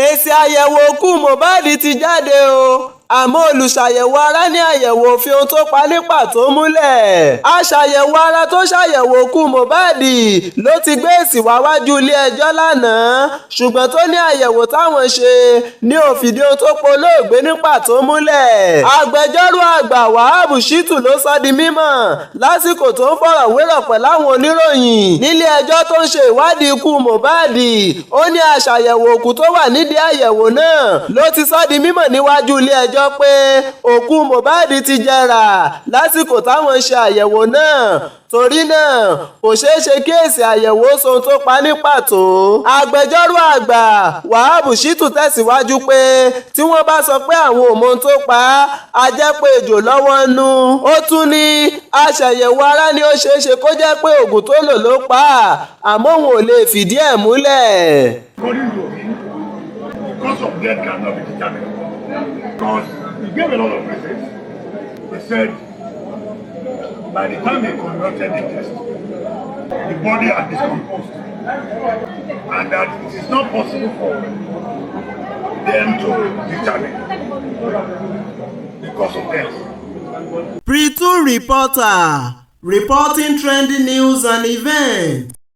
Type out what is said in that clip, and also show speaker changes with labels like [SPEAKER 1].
[SPEAKER 1] èsì àyẹ̀wò òkú Mohbad ti jáde o àmọ́ olùṣàyẹ̀wò ara ní àyẹ̀wò òfin ohun tó pa ní pàtó múlẹ̀. aṣàyẹ̀wò ara tó ṣàyẹ̀wò òkú Mohbad ló ti gbé èsì wá wájú ilé-ẹjọ́ lánàá ṣùgbọ́n tó ní àyẹ̀wò táwọn ṣe ní ó fìdí ohun tó pa olóògbé ní pàtó múlẹ̀. agbẹjọ́rò àgbà Wahab Shittu ló sọ di mímọ̀ lásìkò tó ń fọ̀rọ̀wérọ̀ pẹ̀lú àwọn oníròyìn nílé-ẹjọ́ tó ń ṣe ìwádìí ikú Mohbad. ó ní aṣàyẹ̀wò òkú tó wà nídìí àyẹ̀wò náà ló ti sọ di mímọ̀ níwájú ilé-ẹjọ́ pé òkú Mohbad ti jẹrà lásìkò táwọn ṣe àyẹ̀wò náà torí náà kò ṣeé ṣe kí èsì àyẹ̀wò sóhun tó pa ní pàtó. agbẹjọ́rò àgbà Wahab Shittu tẹ̀síwájú pé tí wọ́n bá sọ pé àwọn ò mọ ohun tó pa á jẹ́ pé ejò lọ́wọ́ nú. ó tún ní aṣàyẹ̀wò ara ni ó ṣeé ṣe kó jẹ́ pé oògùn tó lò ló pa á àmọ́ òun ò lè fìdí ẹ̀ múlẹ̀.
[SPEAKER 2] Cause of death cannot be determined. Because he gave a lot of reasons. He said, by the time they conducted the test, the body had decomposed. And that it is not possible for them to determine the cause of death.
[SPEAKER 1] Pre-2 reporter, reporting trending news and events.